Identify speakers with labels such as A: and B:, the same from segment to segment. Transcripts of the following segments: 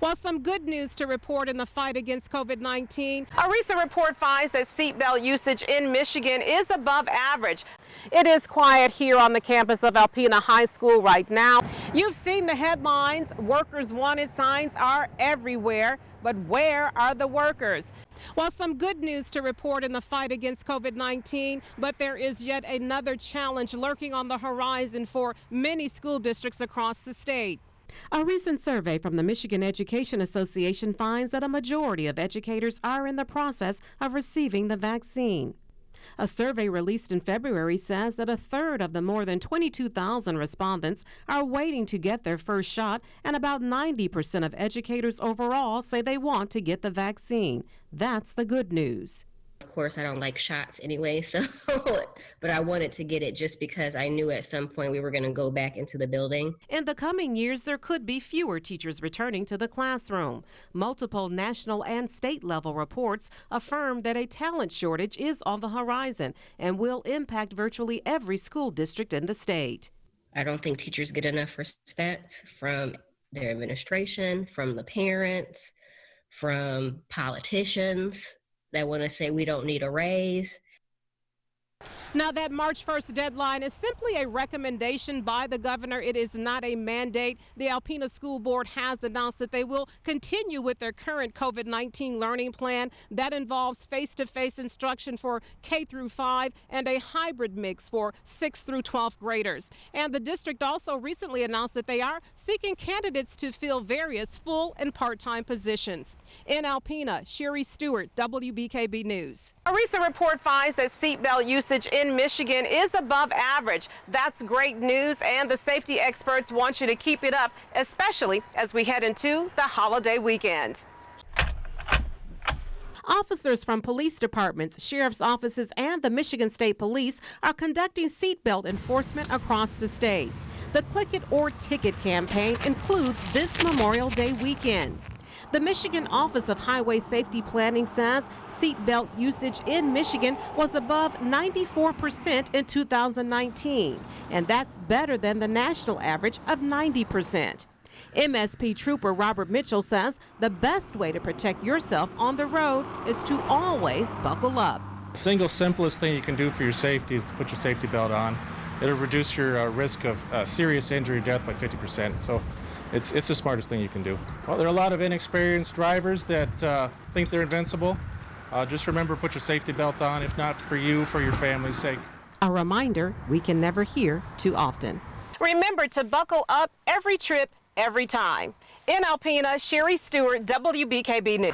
A: Well, some good news to report in the fight against COVID-19.
B: A recent report finds that seatbelt usage in Michigan is above average. It is quiet here on the campus of Alpena High School right now. You've seen the headlines. Workers wanted signs are everywhere, but where are the workers?
A: Well, some good news to report in the fight against COVID-19, but there is yet another challenge lurking on the horizon for many school districts across the state. A recent survey from the Michigan Education Association finds that a majority of educators are in the process of receiving the vaccine. A survey released in February says that a third of the more than 22,000 respondents are waiting to get their first shot, and about 90% of educators overall say they want to get the vaccine. That's the good news.
C: Of course, I don't like shots anyway, so but I wanted to get it just because I knew at some point we were going to go back into the building.
A: In the coming years, there could be fewer teachers returning to the classroom. Multiple national and state level reports affirm that a talent shortage is on the horizon and will impact virtually every school district in the state.
C: I don't think teachers get enough respect from their administration, from the parents, from politicians that want to say we don't need a raise.
A: Now, that March 1st deadline is simply a recommendation by the governor. It is not a mandate. The Alpena School Board has announced that they will continue with their current COVID-19 learning plan. That involves face-to-face instruction for K through 5 and a hybrid mix for 6th through 12th graders. And the district also recently announced that they are seeking candidates to fill various full and part-time positions. In Alpena, Sheri, Stuart, WBKB News.
B: A recent report finds that seatbelt usage in Michigan is above average. That's great news, and the safety experts want you to keep it up, especially as we head into the holiday weekend.
A: Officers from police departments, sheriff's offices, and the Michigan State Police are conducting seatbelt enforcement across the state. The Click It or Ticket campaign includes this Memorial Day weekend. The Michigan Office of Highway Safety Planning says seatbelt usage in Michigan was above 94% in 2019, and that's better than the national average of 90%. MSP Trooper Robert Mitchell says the best way to protect yourself on the road is to always buckle up.
D: The single simplest thing you can do for your safety is to put your safety belt on. It'll reduce your risk of serious injury or death by 50%. So it's the smartest thing you can do. Well, there are a lot of inexperienced drivers that think they're invincible. Just remember, put your safety belt on, if not for you, for your family's sake.
A: A reminder we can never hear too often.
B: Remember to buckle up every trip, every time. In Alpena, Sheri, Stuart, WBKB News.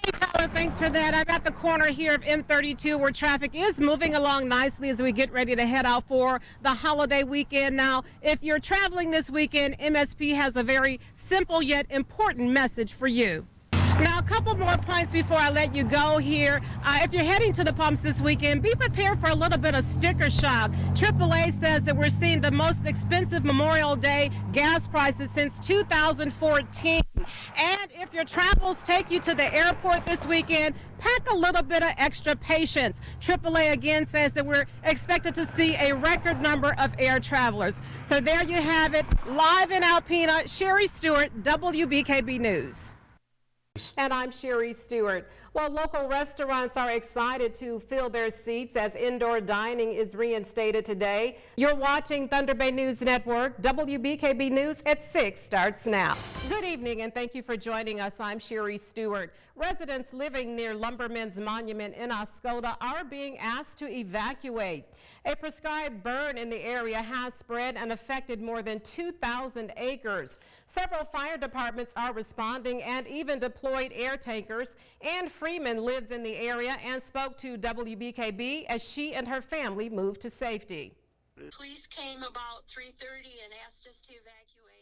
A: Hey, Tyler, thanks for that. I'm at the corner here of M32 where traffic is moving along nicely as we get ready to head out for the holiday weekend. Now, if you're traveling this weekend, MSP has a very simple yet important message for you. Now, a couple more points before I let you go here. If you're heading to the pumps this weekend, be prepared for a little bit of sticker shock. AAA says that we're seeing the most expensive Memorial Day gas prices since 2014. And if your travels take you to the airport this weekend, pack a little bit of extra patience. AAA again says that we're expected to see a record number of air travelers. So there you have it, live in Alpena, Sheri Stewart, WBKB News. And I'm Sheri Stewart. Well, local restaurants are excited to fill their seats as indoor dining is reinstated today. You're watching Thunder Bay News Network. WBKB News at 6 starts now. Good evening, and thank you for joining us. I'm Sheri Stewart. Residents living near Lumbermen's Monument in Oscoda are being asked to evacuate. A prescribed burn in the area has spread and affected more than 2,000 acres. Several fire departments are responding and even deployed air tankers. And Freeman lives in the area and spoke to WBKB as she and her family moved to safety.
E: Police came about 3:30 and asked us to evacuate.